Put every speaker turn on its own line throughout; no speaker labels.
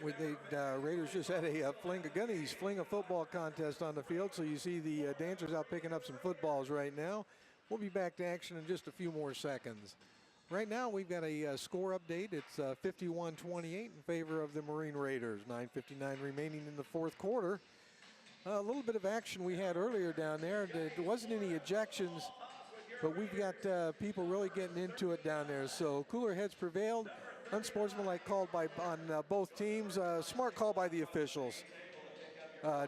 Raiders just had a fling a football contest on the field, so you see the dancers out picking up some footballs right now. We'll be back to action in just a few more seconds. Right now we've got a score update. It's 51-28 in favor of the Marine Raiders. 9:59 remaining in the fourth quarter. A little bit of action we had earlier down there. There wasn't any ejections, but we've got people really getting into it down there. So cooler heads prevailed. Unsportsmanlike call on both teams. Smart call by the officials.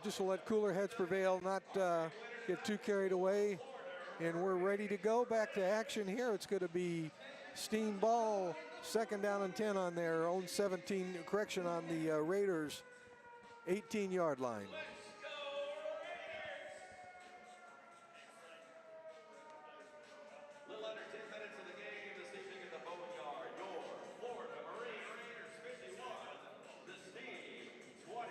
Just to let cooler heads prevail, not get too carried away. And we're ready to go back to action here. It's going to be steam ball, 2nd down and 10 on their own 17, correction, on the Raiders' 18-yard line.
Little under 10 minutes of the game this evening at the Boneyard. Your Florida Marine Raiders 51, the Steam 28.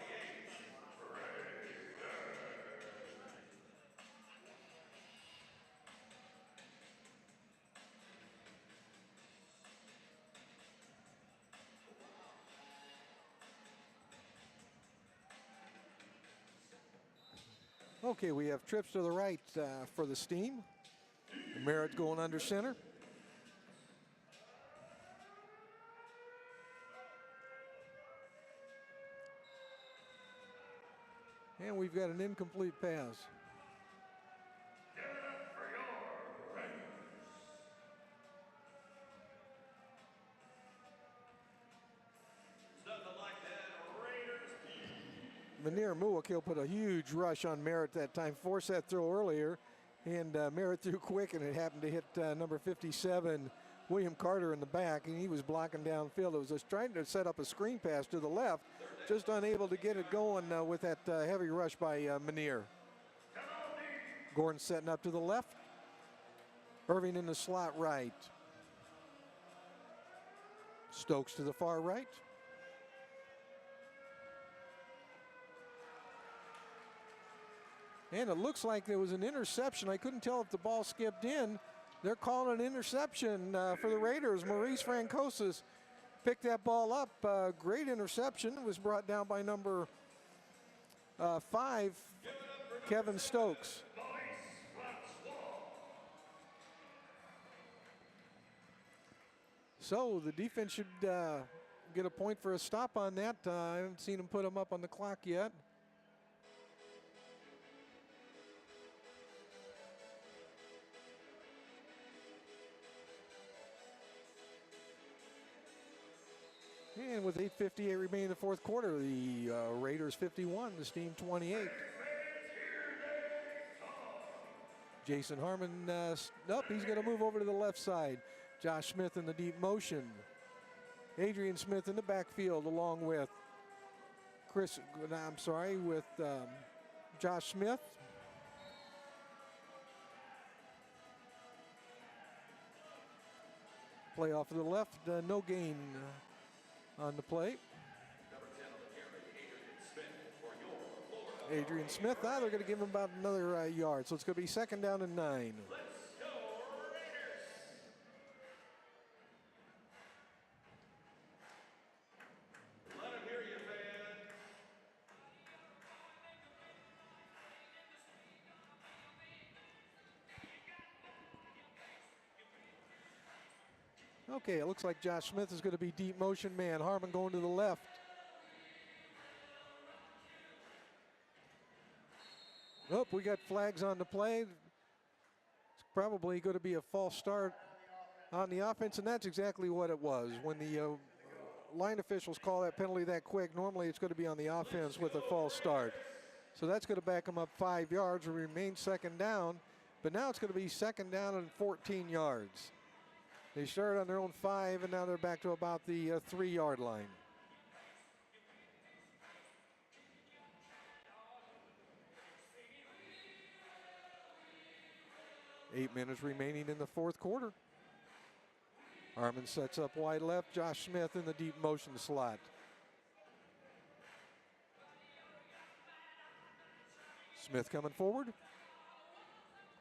Okay, we have trips to the right for the Steam. Merritt going under center. And we've got an incomplete pass. Manir Muakil put a huge rush on Merritt that time, forced that throw earlier, and Merritt threw quick, and it happened to hit number 57, William Carter, in the back, and he was blocking downfield. It was just trying to set up a screen pass to the left, just unable to get it going with that heavy rush by Manir. Gordon setting up to the left. Irving in the slot right. Stokes to the far right. And it looks like there was an interception. I couldn't tell if the ball skipped in. They're calling an interception for the Raiders. Maurice Francosis picked that ball up. Great interception. It was brought down by number 5, Kevin Stokes. So the defense should get a point for a stop on that. I haven't seen them put them up on the clock yet. And with 8:58 remaining in the fourth quarter, the Raiders 51, the Steam 28. Jason Harmon up. He's going to move over to the left side. Josh Smith in the deep motion. Adrian Smith in the backfield along with Josh Smith. Play off to the left, no gain on the play. Adrian Smith, they're going to give him about another yard. So it's going to be 2nd down and 9.
Let's go, Raiders! Let him hear you, man.
Okay, it looks like Josh Smith is going to be deep motion man. Harmon going to the left. Oh, we got flags on the play. It's probably going to be a false start on the offense, and that's exactly what it was. When the line officials call that penalty that quick, normally it's going to be on the offense with a false start. So that's going to back them up 5 yards. Will remain 2nd down, but now it's going to be 2nd down and 14 yards. They started on their own 5, and now they're back to about the 3-yard line. Eight minutes remaining in the fourth quarter. Harmon sets up wide left. Josh Smith in the deep motion slot. Smith coming forward.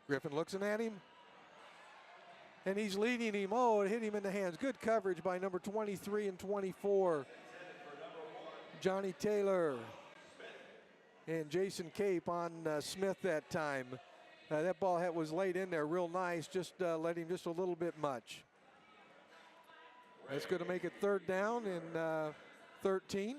Griffin looks at him. And he's leading him. Oh, it hit him in the hands. Good coverage by number 23 and 24. Johnny Taylor and Jason Cape on Smith that time. That ball was laid in there real nice, just let him just a little bit much. That's going to make it third down and 13.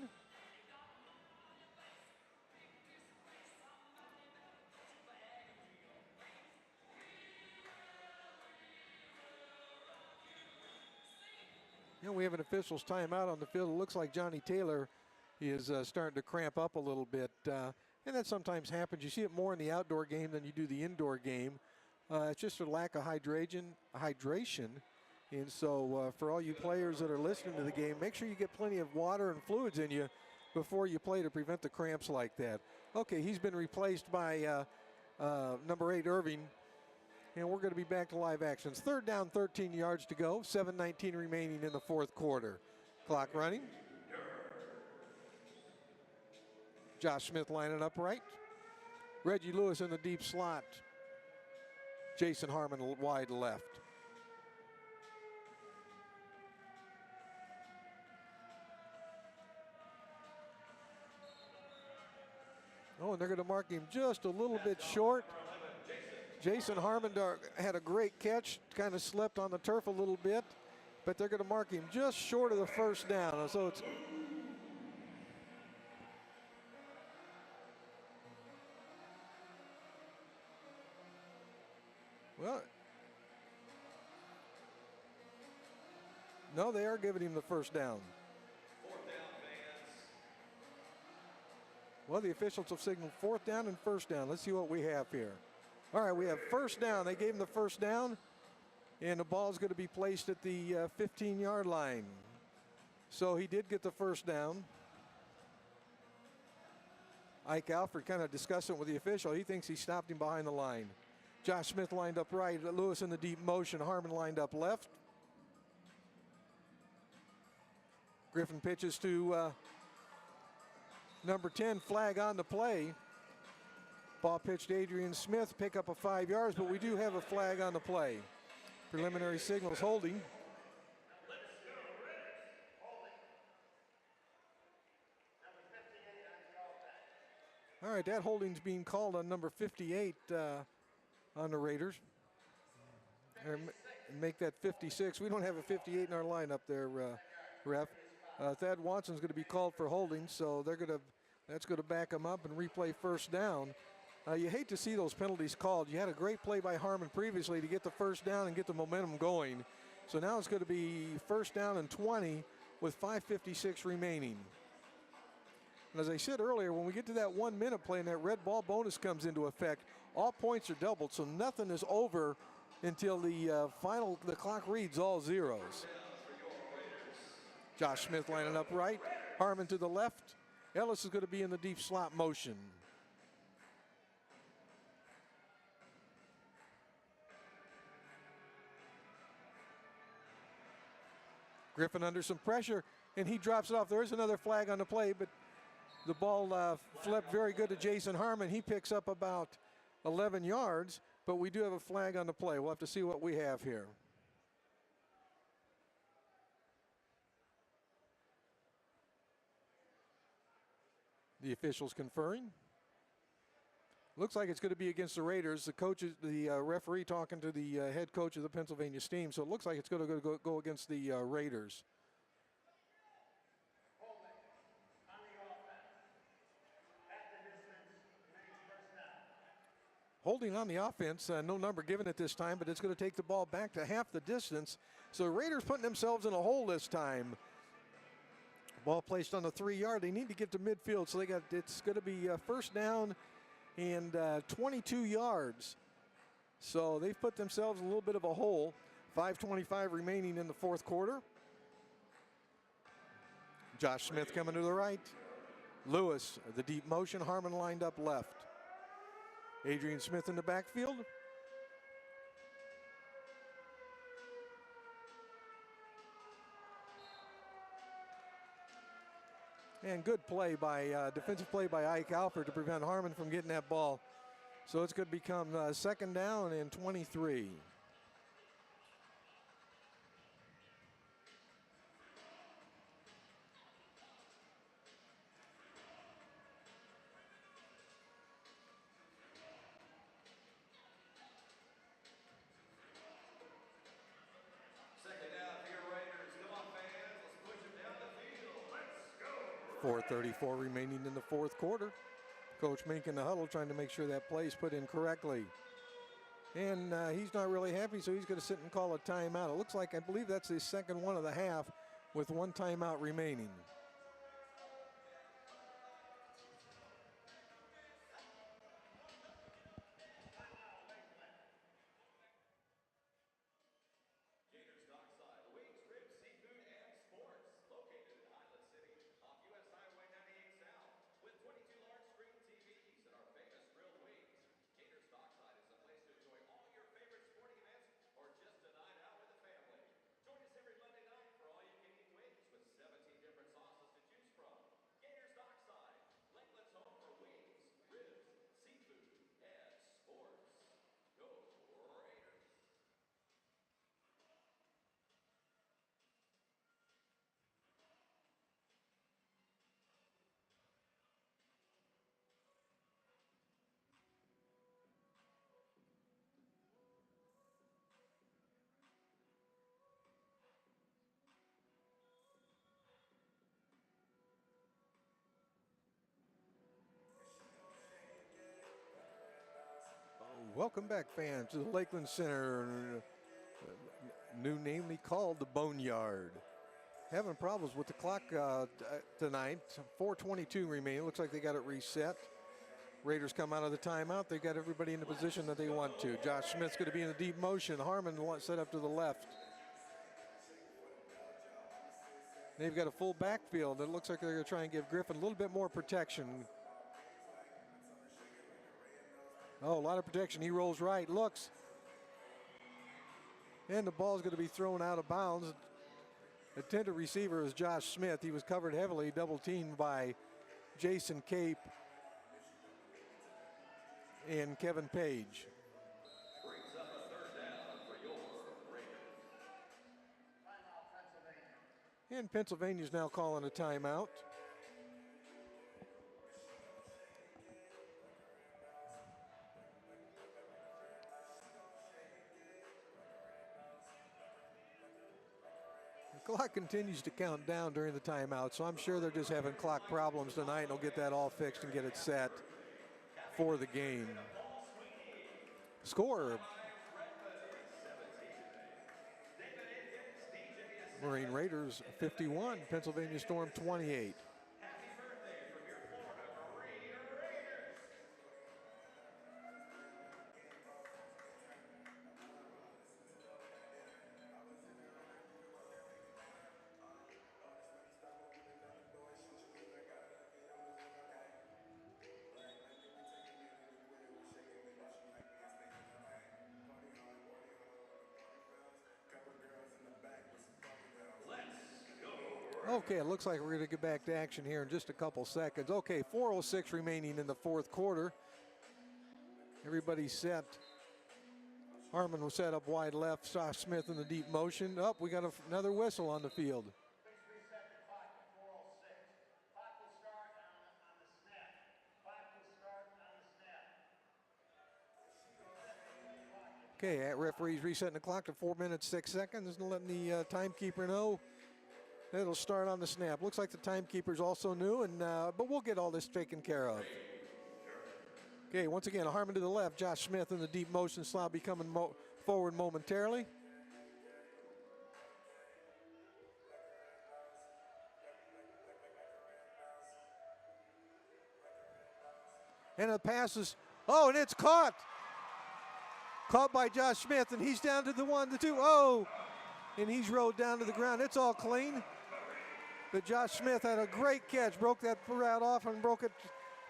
We have an official's timeout on the field. It looks like Johnny Taylor is starting to cramp up a little bit. And that sometimes happens. You see it more in the outdoor game than you do the indoor game. It's just a lack of hydration. And so for all you players that are listening to the game, make sure you get plenty of water and fluids in you before you play to prevent the cramps like that. Okay, he's been replaced by number 8, Irving. And we're going to be back to live actions. Third down, 13 yards to go. 7:19 remaining in the fourth quarter. Clock running. Josh Smith lining up right. Reggie Lewis in the deep slot. Jason Harmon wide left. Oh, and they're going to mark him just a little bit short. Jason Harmon had a great catch, kind of slipped on the turf a little bit, but they're going to mark him just short of the first down. So it's well, no, they are giving him the first down. Well, the officials have signaled fourth down and first down. Let's see what we have here. All right, we have first down. They gave him the first down, and the ball is going to be placed at the 15-yard line. So he did get the first down. Ike Alford kind of discussing it with the official. He thinks he stopped him behind the line. Josh Smith lined up right. Lewis in the deep motion. Harmon lined up left. Griffin pitches to number 10, flag on the play. Ball pitched to Adrian Smith, pick up a 5 yards, but we do have a flag on the play. Preliminary signals holding. All right, that holding's being called on number 58 on the Raiders. Or make that 56. We don't have a 58 in our lineup there, ref. Thad Watson's going to be called for holding, so that's going to back him up and replay first down. You hate to see those penalties called. You had a great play by Harmon previously to get the first down and get the momentum going. So now it's going to be first down and 20 with 5:56 remaining. And as I said earlier, when we get to that 1 minute play and that red ball bonus comes into effect, all points are doubled, so nothing is over until the clock reads all zeros. Josh Smith lining up right. Harmon to the left. Ellis is going to be in the deep slot motion. Griffin under some pressure, and he drops it off. There is another flag on the play, but the ball flipped very good to Jason Harmon. He picks up about 11 yards, but we do have a flag on the play. We'll have to see what we have here. The officials conferring. Looks like it's going to be against the Raiders. The referee talking to the head coach of the Pennsylvania Steam. So it looks like it's going to go against the Raiders. Holding on the offense, no number given at this time, but it's going to take the ball back to half the distance. So the Raiders putting themselves in a hole this time. Ball placed on the 3-yard. They need to get to midfield, so it's going to be first down and 22 yards. So they've put themselves in a little bit of a hole. 5:25 remaining in the fourth quarter. Josh Smith coming to the right. Lewis, the deep motion. Harmon lined up left. Adrian Smith in the backfield. And good play by defensive play by Ike Alford to prevent Harmon from getting that ball. So it's going to become second down and 23. 4:34 remaining in the fourth quarter. Coach Mink in the huddle trying to make sure that play is put in correctly. And he's not really happy, so he's going to sit and call a timeout. It looks like, I believe that's his second one of the half with one timeout remaining.
Gators Dockside, wings, ribs, seafood, and sports. Located in Highland City, off US Highway 98 South, with 22 large screen TVs and our famous grilled wings. Gators Dockside is a place to enjoy all your favorite sporting events or just a night out with the family. Join us every Monday night for all you can eat wings with 17 different sauces to choose from. Gators Dockside, Lakeland's home for wings, ribs, seafood, and sports. Go Raiders!
Welcome back, fans, to the Lakeland Center, new namely called the Boneyard. Having problems with the clock tonight. 4:22 remaining. Looks like they got it reset. Raiders come out of the timeout. They've got everybody in the position that they want to. Josh Smith's going to be in the deep motion. Harmon set up to the left. They've got a full backfield. It looks like they're going to try and give Griffin a little bit more protection. Oh, a lot of protection. He rolls right, looks. And the ball's going to be thrown out of bounds. The intended receiver is Josh Smith. He was covered heavily, double teamed by Jason Cape and Kevin Page.
Brings up a third down for your Raiders.
And Pennsylvania's now calling a timeout. The clock continues to count down during the timeout, so I'm sure they're just having clock problems tonight, and they'll get that all fixed and get it set for the game. Score: Marine Raiders 51, Pennsylvania Storm 28.
Happy birthday from your Florida Marine Raiders!
Okay, it looks like we're going to get back to action here in just a couple seconds. Okay, 4:06 remaining in the fourth quarter. Everybody's set. Harmon was set up wide left. Josh Smith in the deep motion. Up, we got another whistle on the field.
Please reset the clock to 4:06. Clock will start on the snap. Clock will start on the snap.
Okay, referee's resetting the clock to 4 minutes, 6 seconds and letting the timekeeper know that it'll start on the snap. Looks like the timekeeper's also new, and but we'll get all this taken care of. Okay, once again, Harmon to the left. Josh Smith in the deep motion slot, be coming forward momentarily. And the pass is, oh, and it's caught. Caught by Josh Smith, and he's down to the 1, the 2, oh, and he's rolled down to the ground. It's all clean. But Josh Smith had a great catch, broke that route off and broke it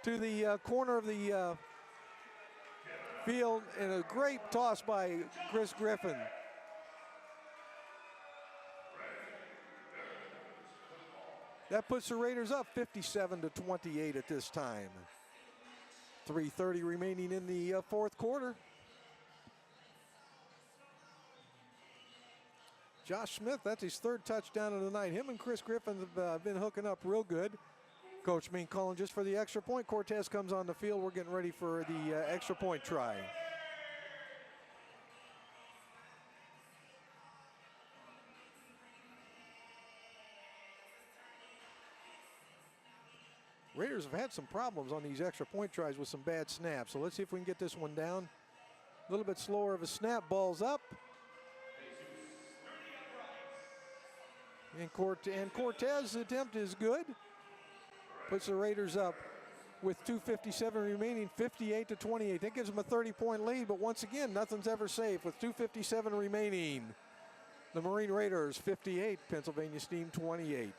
to the corner of the field, and a great toss by Chris Griffin. That puts the Raiders up 57-28 at this time. 3:30 remaining in the fourth quarter. Josh Smith, that's his third touchdown of the night. Him and Chris Griffin have been hooking up real good. Coach Mink calling just for the extra point. Cortez comes on the field. We're getting ready for the extra point try. Raiders have had some problems on these extra point tries with some bad snaps. So let's see if we can get this one down. A little bit slower of a snap. Ball's up. And Cortez's attempt is good. Puts the Raiders up with 2:57 remaining, 58-28. That gives them a 30-point lead, but once again, nothing's ever safe with 2:57 remaining. The Marine Raiders 58, Pennsylvania Steam 28.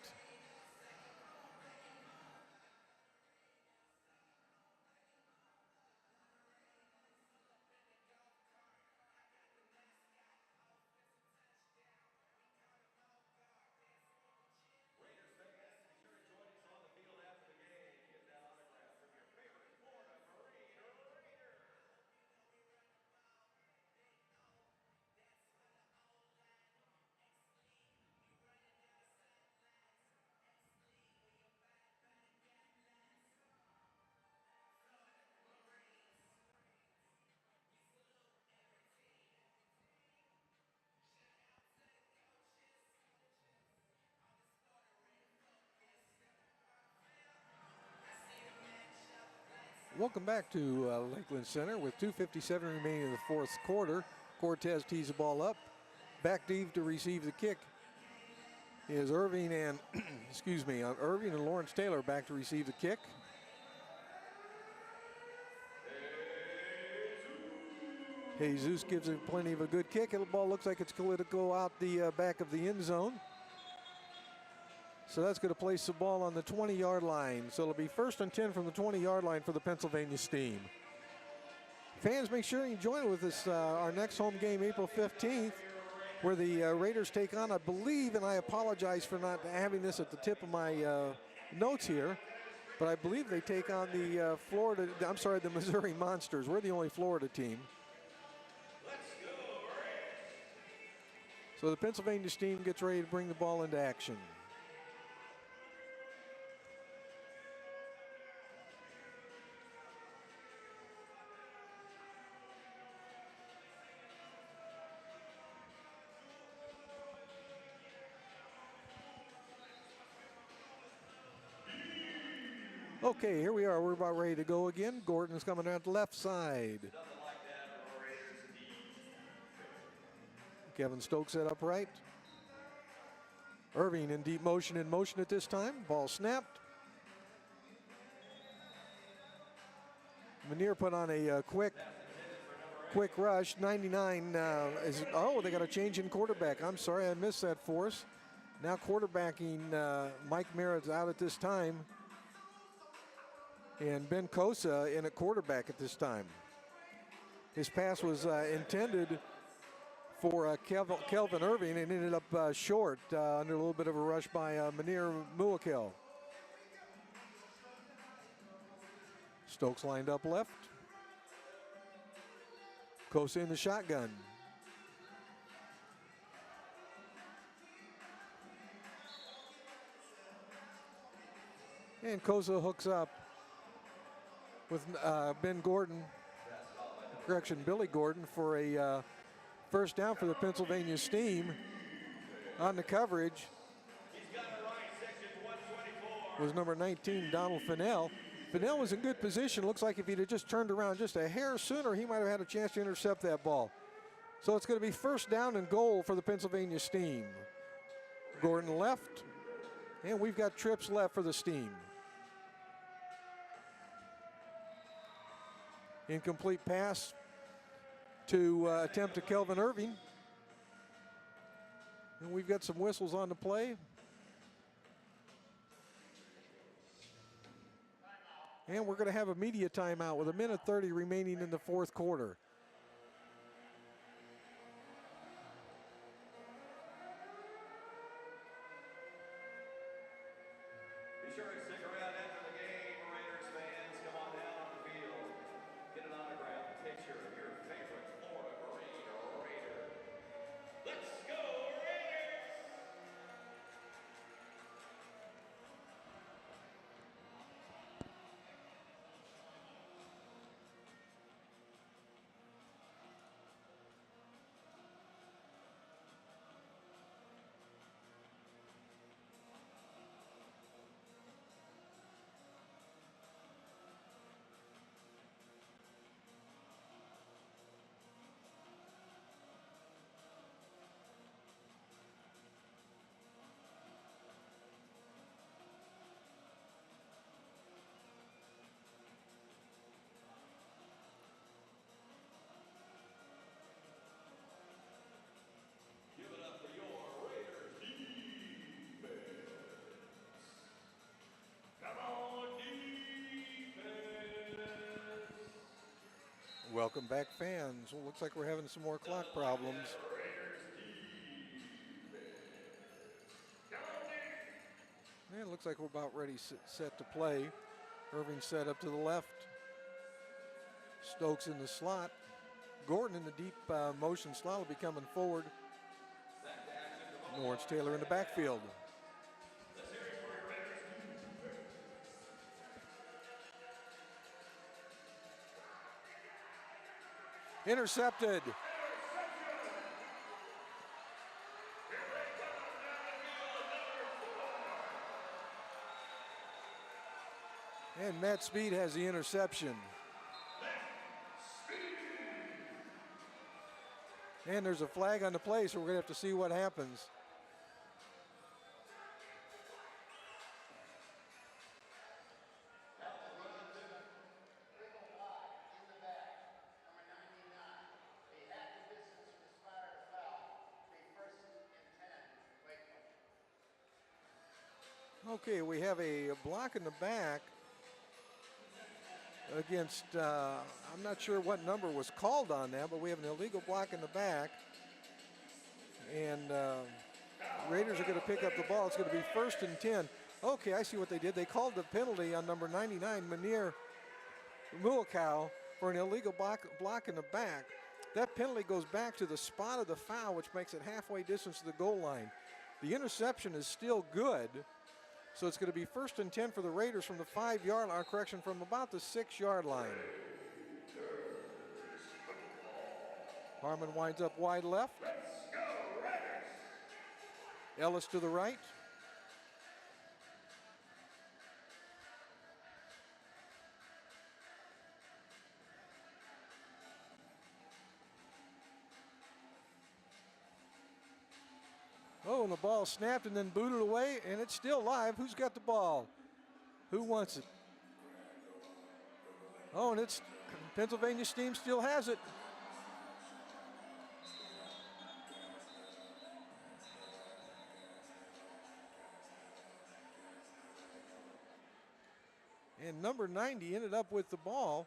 Welcome back to Lakeland Center with 2:57 remaining in the fourth quarter. Cortez tees the ball up. Back deep to receive the kick is Irving and, Irving and Lawrence Taylor back to receive the kick. Jesus gives it plenty of a good kick. The ball looks like it's going to go out the back of the end zone. So that's going to place the ball on the 20-yard line. So it'll be 1st and 10 from the 20-yard line for the Pennsylvania Steam. Fans, make sure you join with us our next home game, April 15th, where the Raiders take on, I believe, and I apologize for not having this at the tip of my notes here, but I believe they take on the the Missouri Monsters. We're the only Florida team. So the Pennsylvania Steam gets ready to bring the ball into action. Okay, here we are. We're about ready to go again. Gordon's coming out the left side. Kevin Stokes set up right. Irving in deep motion at this time. Ball snapped. Manier put on a quick rush. 99 they got a change in quarterback. I'm sorry, I missed that for us. Now quarterbacking, Mike Merritt's out at this time. And Ben Kosa in at quarterback at this time. His pass was intended for Kelvin Irving and ended up short under a little bit of a rush by Manir Muakil. Stokes lined up left. Kosa in the shotgun. And Kosa hooks up with Billy Gordon for a first down for the Pennsylvania Steam. On the coverage was number 19, Donald Fennell. Fennell was in good position. Looks like if he'd have just turned around just a hair sooner, he might have had a chance to intercept that ball. So it's going to be first down and goal for the Pennsylvania Steam. Gordon left, and we've got trips left for the Steam. Incomplete pass to attempt to Kelvin Irving. And we've got some whistles on the play. And we're going to have a media timeout with 1:30 remaining in the fourth quarter.
Be sure to stick around after the game, Raiders fans. Come on down on the field. Get an autograph picture of your favorite Florida Marine or Raider. Let's go, Raiders!
Welcome back, fans. Well, looks like we're having some more clock problems. And it looks like we're about ready, set to play. Irving set up to the left. Stokes in the slot. Gordon in the deep motion slot will be coming forward. Lawrence Taylor in the backfield. Intercepted. And Matt Speed has the interception. And there's a flag on the play, so we're going to have to see what happens. Okay, we have a block in the back against, I'm not sure what number was called on that, but we have an illegal block in the back. And Raiders are going to pick up the ball. It's going to be 1st and 10. Okay, I see what they did. They called the penalty on number 99, Munir Muakow, for an illegal block in the back. That penalty goes back to the spot of the foul, which makes it halfway distance to the goal line. The interception is still good. So it's going to be 1st and 10 for the Raiders from the 5-yard line, correction, from about the 6-yard line. Harmon winds up wide left. Ellis to the right. Oh, and the ball snapped and then booted away, and it's still live. Who's got the ball? Who wants it? Oh, and it's Pennsylvania Steam still has it. And number 90 ended up with the ball.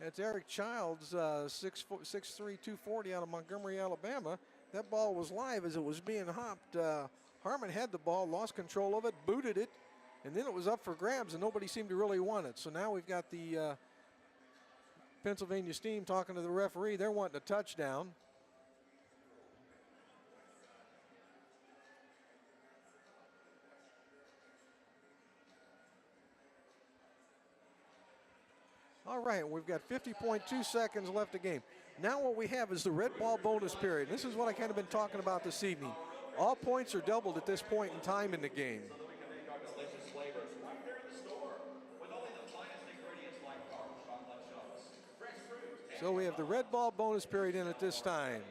That's Eric Childs, 6'3", 240 out of Montgomery, Alabama. That ball was live as it was being hopped. Harmon had the ball, lost control of it, booted it, and then it was up for grabs, and nobody seemed to really want it. So now we've got the Pennsylvania Steam talking to the referee. They're wanting a touchdown. All right, we've got 50.2 seconds left to game. Now what we have is the red ball bonus period. This is what I kind of been talking about this evening. All points are doubled at this point in time in the game. So we have the red ball bonus period in at this time.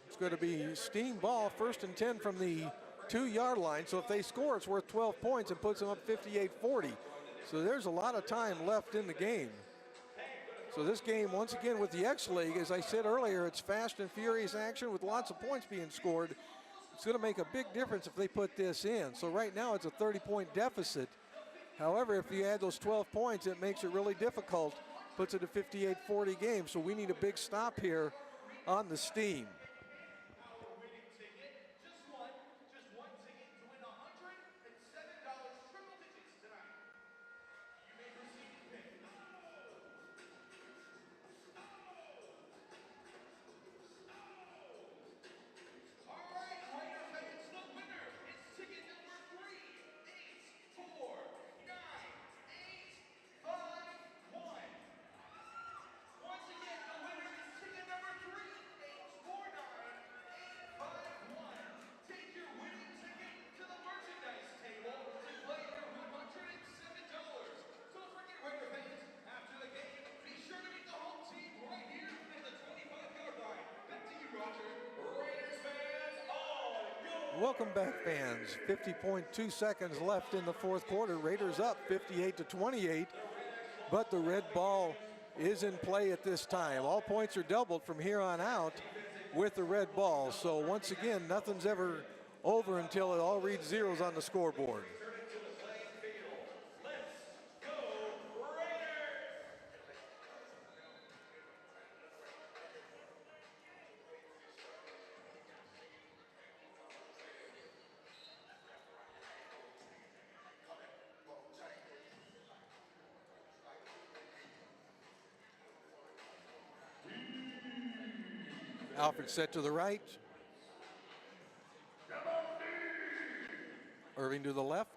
It's going to be Steam ball, 1st and 10 from the 2-yard line. So if they score, it's worth 12 points and puts them up 58-40. So there's a lot of time left in the game. So this game, once again, with the X-League, as I said earlier, it's fast and furious action with lots of points being scored. It's going to make a big difference if they put this in. So right now it's a 30-point deficit. However, if you add those 12 points, it makes it really difficult, puts it a 58-40 game. So we need a big stop here on the Steam. Welcome back, fans. 50.2 seconds left in the 4th quarter. Raiders up 58-28, but the red ball is in play at this time. All points are doubled from here on out with the red ball. So once again, nothing's ever over until it all reads zeros on the scoreboard. Alfred set to the right. Irving to the left.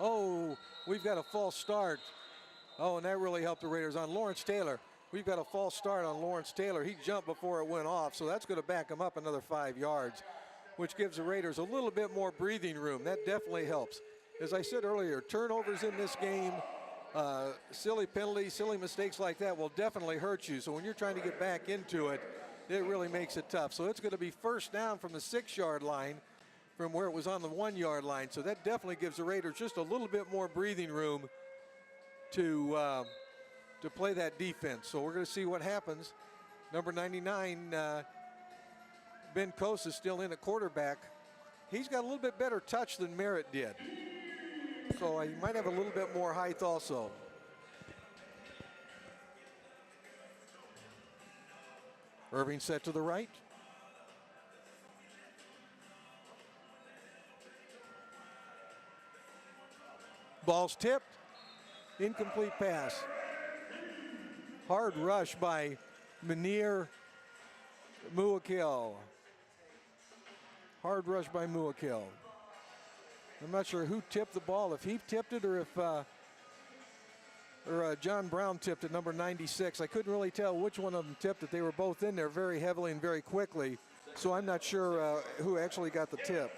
Oh, we've got a false start. Oh, and that really helped the Raiders on Lawrence Taylor. We've got a false start on Lawrence Taylor. He jumped before it went off, so that's going to back him up another 5 yards, which gives the Raiders a little bit more breathing room. That definitely helps. As I said earlier, turnovers in this game, silly penalties, silly mistakes like that will definitely hurt you. So when you're trying to get back into it, it really makes it tough. So it's going to be first down from the 6-yard line from where it was on the 1-yard line. So that definitely gives the Raiders just a little bit more breathing room to play that defense. So we're going to see what happens. Number 99, Ben Coase is still in at quarterback. He's got a little bit better touch than Merritt did. So he might have a little bit more height also. Irving set to the right. Ball's tipped. Incomplete pass. Hard rush by Munir Muakil. Hard rush by Muakil. I'm not sure who tipped the ball, if he tipped it or if John Brown tipped it, number 96. I couldn't really tell which one of them tipped it. They were both in there very heavily and very quickly, so I'm not sure who actually got the tip.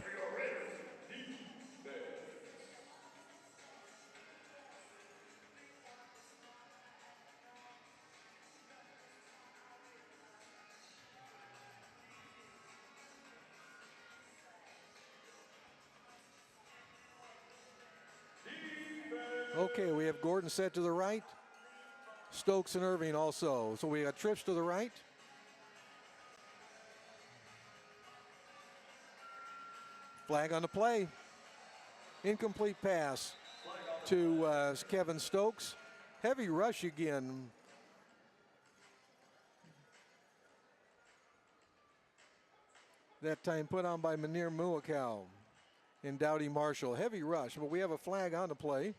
Okay, we have Gordon set to the right. Stokes and Irving also. So we got trips to the right. Flag on the play. Incomplete pass to Kevin Stokes. Heavy rush again. That time put on by Munir Muakil and Dowdy Marshall. Heavy rush, but we have a flag on the play.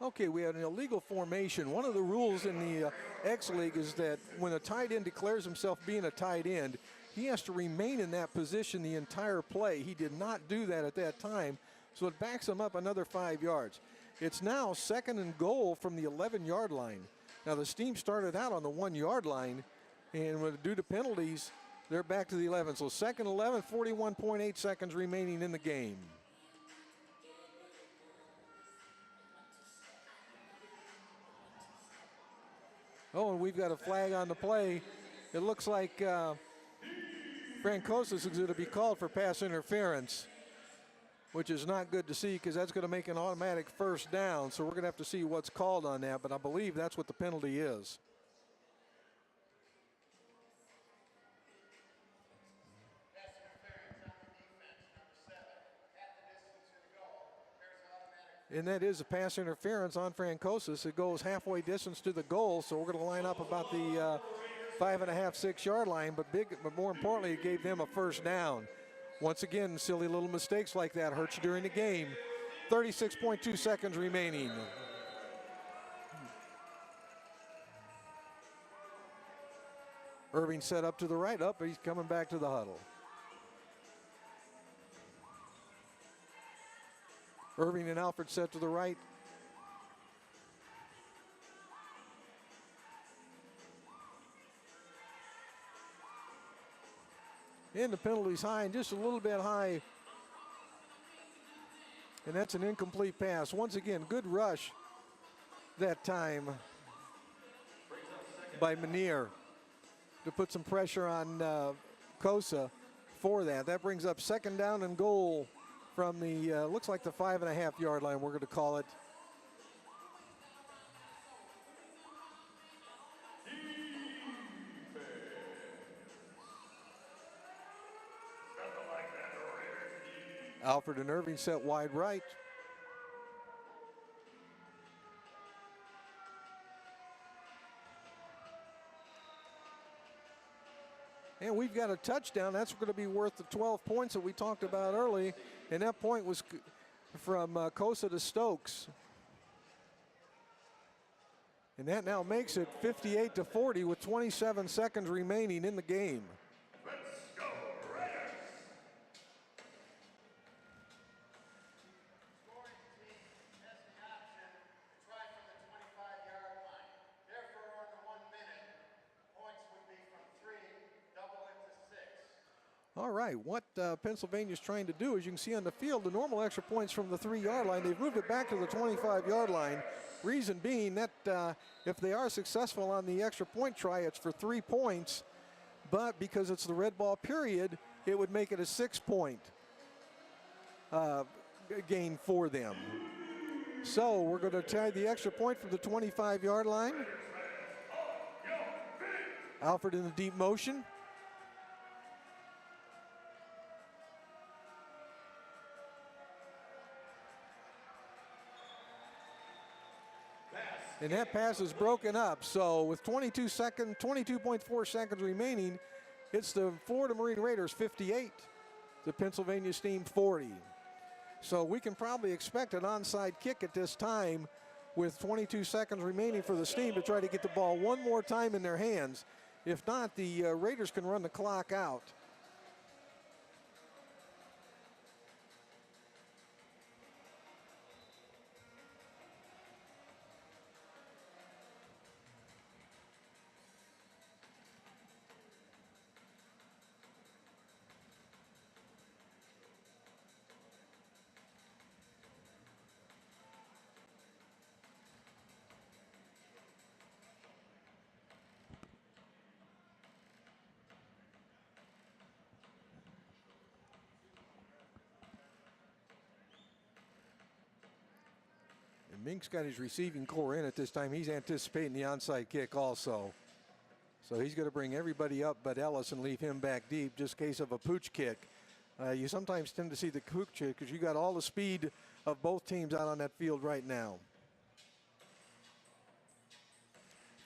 Okay, we had an illegal formation. One of the rules in the X League is that when a tight end declares himself being a tight end, he has to remain in that position the entire play. He did not do that at that time, so it backs him up another 5 yards. It's now 2nd and goal from the 11-yard line. Now the Steam started out on the 1-yard line, and due to penalties, they're back to the 11. So 2nd 11, 41.8 seconds remaining in the game. Oh, and we've got a flag on the play. It looks like Francosis is going to be called for pass interference, which is not good to see because that's going to make an automatic first down. So we're going to have to see what's called on that, but I believe that's what the penalty is. And that is a pass interference on Francosis. It goes halfway distance to the goal, so we're going to line up about the 5.5, 6 yard line, but more importantly, it gave them a first down. Once again, silly little mistakes like that hurt you during the game. 36.2 seconds remaining. Irving set up to the right, up, he's coming back to the huddle. Irving and Alfred set to the right. And the penalty's high, and just a little bit high. And that's an incomplete pass. Once again, good rush that time by Munir to put some pressure on Kosa for that. That brings up 2nd down and goal from the, looks like the 5.5 yard line, we're going to call it. Alfred and Irving set wide right. And we've got a touchdown. That's going to be worth the 12 points that we talked about early. And that point was from Kosa to Stokes. And that now makes it 58-40 with 27 seconds remaining in the game. All right, what Pennsylvania's trying to do, as you can see on the field, the normal extra points from the 3-yard line, they've moved it back to the 25-yard line. Reason being that if they are successful on the extra point try, it's for 3 points, but because it's the red ball period, it would make it a 6-point gain for them. So we're going to try the extra point from the 25-yard line. Alford in the deep motion. And that pass is broken up. So with 22.4 seconds remaining, it's the Florida Marine Raiders 58, the Pennsylvania Steam 40. So we can probably expect an onside kick at this time with 22 seconds remaining for the Steam to try to get the ball one more time in their hands. If not, the Raiders can run the clock out. Mink's got his receiving core in at this time. He's anticipating the onside kick also. So he's going to bring everybody up but Ellis and leave him back deep just in case of a pooch kick. You sometimes tend to see the pooch kick because you got all the speed of both teams out on that field right now.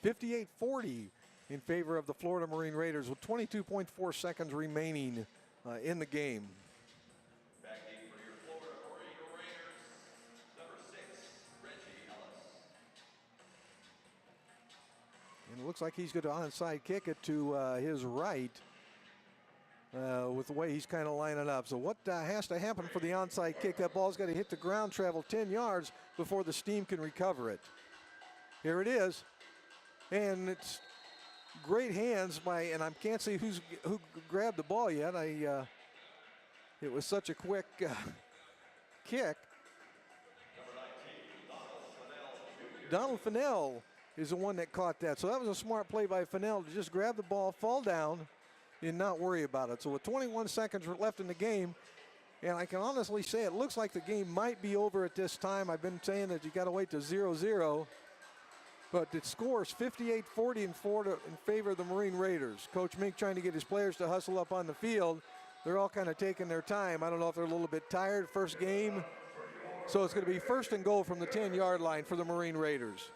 58-40 in favor of the Florida Marine Raiders with 22.4 seconds remaining in the game. And it looks like he's going to onside kick it to his right with the way he's kind of lining up. So what has to happen for the onside kick? That ball's got to hit the ground, travel 10 yards before the Steam can recover it. Here it is. And it's great hands by, and I can't see who grabbed the ball yet. It was such a quick kick. Donald Fennell is the one that caught that. So that was a smart play by Fennell to just grab the ball, fall down, and not worry about it. So with 21 seconds left in the game, and I can honestly say it looks like the game might be over at this time. I've been saying that you got to wait to 0-0. But it scores 58-40 in Florida in favor of the Marine Raiders. Coach Mink trying to get his players to hustle up on the field. They're all kind of taking their time. I don't know if they're a little bit tired, first game. So it's going to be first and goal from the 10-yard line for the Marine Raiders.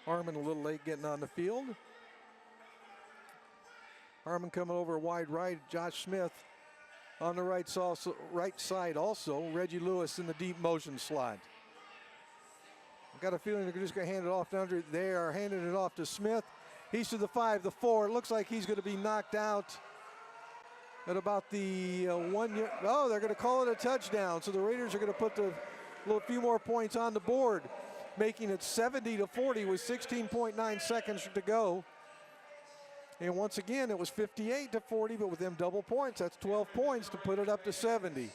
Harmon a little late getting on the field. Harmon coming over wide right. Josh Smith on the right side also. Reggie Lewis in the deep motion slot. I've got a feeling they're just going to hand it off to Andre. They are handing it off to Smith. He's to the 5, the 4. It looks like he's going to be knocked out at about the 1 year. Oh, they're going to call it a touchdown. So the Raiders are going to put the few more points on the board, making it 70-40 with 16.9 seconds to go. And once again, it was 58-40, but with them double points, that's 12 points to put it up to 70.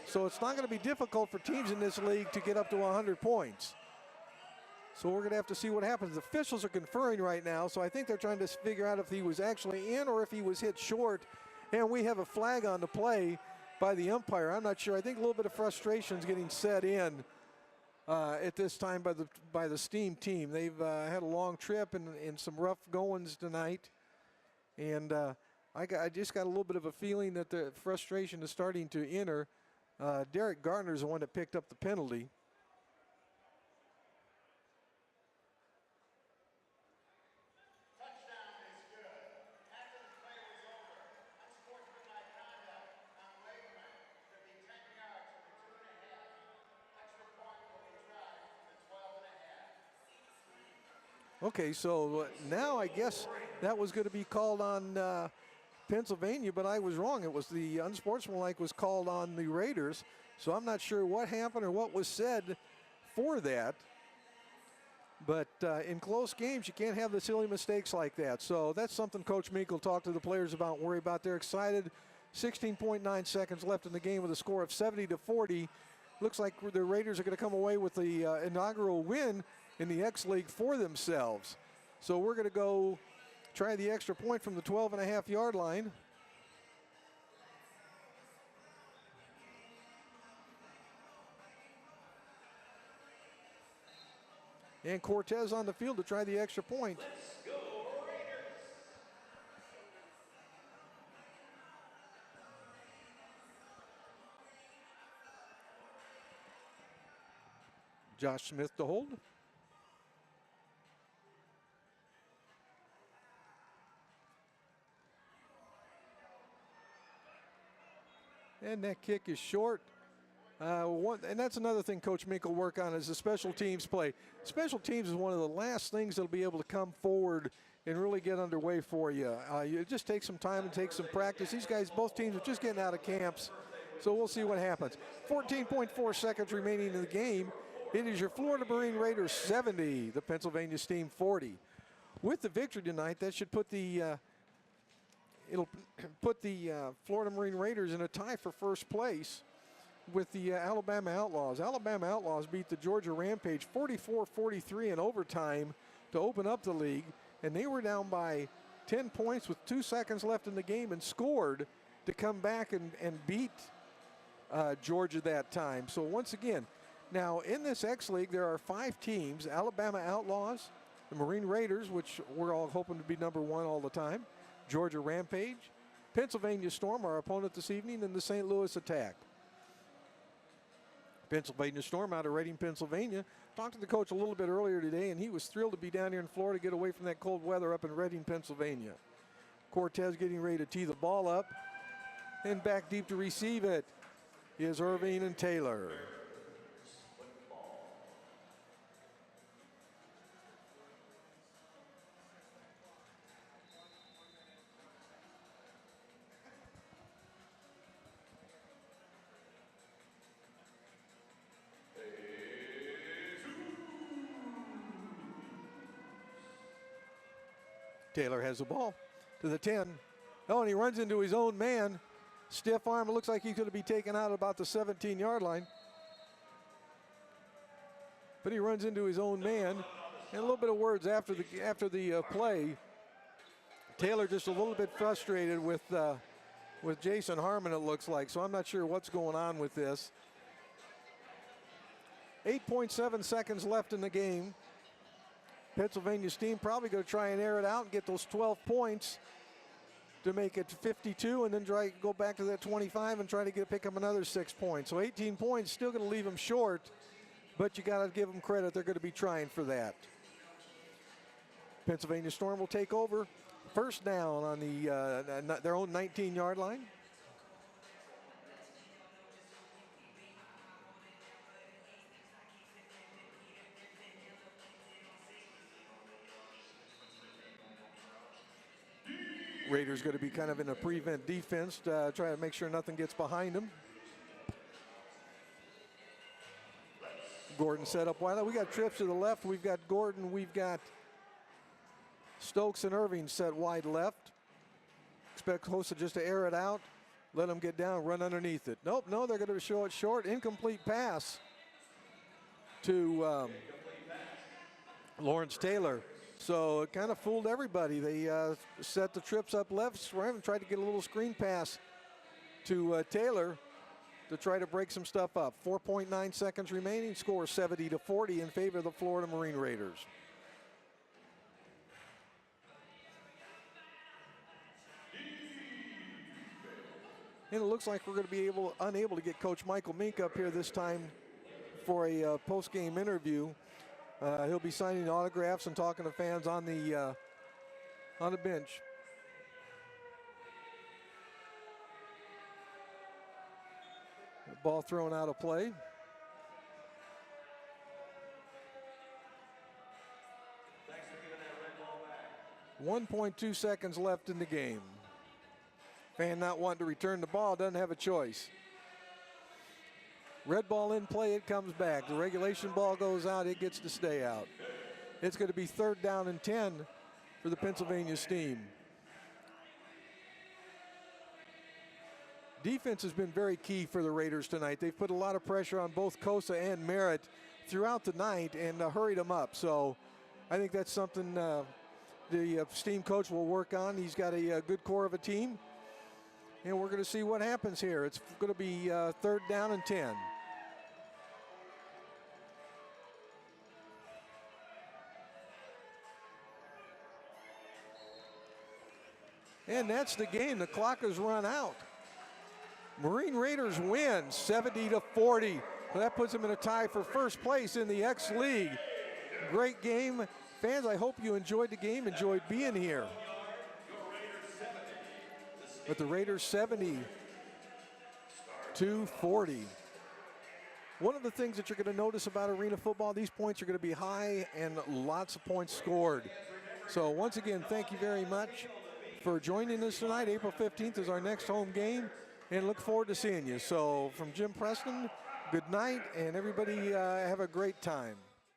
So it's not going to be difficult for teams in this league to get up to 100 points. So we're going to have to see what happens. The officials are conferring right now, so I think they're trying to figure out if he was actually in or if he was hit short. And we have a flag on the play by the umpire. I'm not sure. I think a little bit of frustration is getting set in at this time by the Steam team. They've had a long trip and some rough goings tonight. And I just got a little bit of a feeling that the frustration is starting to enter. Derek Gardner's the one that picked up the penalty.
Touchdown is good. After the play was over, unsportsmanlike conduct on Lakeman. Could be 10 yards from the 2.5. Extra point will be tried from the 12.5.
Okay, so now I guess that was going to be called on Pennsylvania, but I was wrong. It was the unsportsmanlike was called on the Raiders. So I'm not sure what happened or what was said for that. But in close games, you can't have the silly mistakes like that. So that's something Coach Meek will talk to the players about, worry about. They're excited. 16.9 seconds left in the game with a score of 70-40. Looks like the Raiders are going to come away with the inaugural win in the X League for themselves. So we're going to go try the extra point from the 12.5-yard line. And Cortez on the field to try the extra point. Josh Smith to hold. And that kick is short. And that's another thing Coach Mink will work on is the special teams play. Special teams is one of the last things that'll be able to come forward and really get underway for you. You just take some time and take some practice. These guys, both teams are just getting out of camps, so we'll see what happens. 14.4 seconds remaining in the game. It is your Florida Marine Raiders 70, the Pennsylvania Steam 40. With the victory tonight, that should put the it'll put the Florida Marine Raiders in a tie for first place with the Alabama Outlaws. Alabama Outlaws beat the Georgia Rampage 44-43 in overtime to open up the league, and they were down by 10 points with 2 seconds left in the game and scored to come back and beat Georgia that time. So once again, now in this X League there are 5 teams: Alabama Outlaws, the Marine Raiders, which we're all hoping to be number 1 all the time, Georgia Rampage, Pennsylvania Storm, our opponent this evening, and the St. Louis Attack. Pennsylvania Storm out of Reading, Pennsylvania. Talked to the coach a little bit earlier today, and he was thrilled to be down here in Florida, get away from that cold weather up in Reading, Pennsylvania. Cortez getting ready to tee the ball up, and back deep to receive it is Irving and Taylor. Taylor has the ball to the 10. Oh, and he runs into his own man. Stiff arm. It looks like he's going to be taken out at about the 17-yard line. But he runs into his own man. And a little bit of words after the play. Taylor just a little bit frustrated with Jason Harmon, it looks like. So I'm not sure what's going on with this. 8.7 seconds left in the game. Pennsylvania Steam probably going to try and air it out and get those 12 points to make it 52, and then try to go back to that 25 and try to pick up another 6 points. So 18 points, still going to leave them short, but you got to give them credit. They're going to be trying for that. Pennsylvania Storm will take over. First down on their own 19-yard line. Raiders going to be kind of in a prevent defense to try to make sure nothing gets behind them. Gordon set up wide. We got trips to the left. We've got Gordon. We've got Stokes and Irving set wide left. Expect Hosa just to air it out. Let them get down, run underneath it. Nope, no, they're going to show it short. Incomplete pass to Lawrence Taylor. So it kind of fooled everybody. They set the trips up left, and tried to get a little screen pass to Taylor to try to break some stuff up. 4.9 seconds remaining, score 70-40 in favor of the Florida Marine Raiders. And it looks like we're going to be unable to get Coach Michael Mink up here this time for a post-game interview. He'll be signing autographs and talking to fans on the bench. The ball thrown out of play.
Thanks for giving that red ball back.
1.2 seconds left in the game. Fan not wanting to return the ball, doesn't have a choice. Red ball in play, it comes back. The regulation ball goes out, it gets to stay out. It's going to be 3rd down and 10 for the Pennsylvania Steam. Defense has been very key for the Raiders tonight. They've put a lot of pressure on both Kosa and Merritt throughout the night and hurried them up. So I think that's something the Steam coach will work on. He's got a good core of a team. And we're going to see what happens here. It's going to be 3rd down and 10. And that's the game. The clock has run out. Marine Raiders win 70-40. So that puts them in a tie for first place in the X League. Great game. Fans, I hope you enjoyed the game, enjoyed being here. But the Raiders 70-40. One of the things that you're going to notice about arena football, these points are going to be high and lots of points scored. So once again, thank you very much for joining us tonight. April 15th is our next home game, and look forward to seeing you. So from Jim Preston, good night, and everybody have a great time.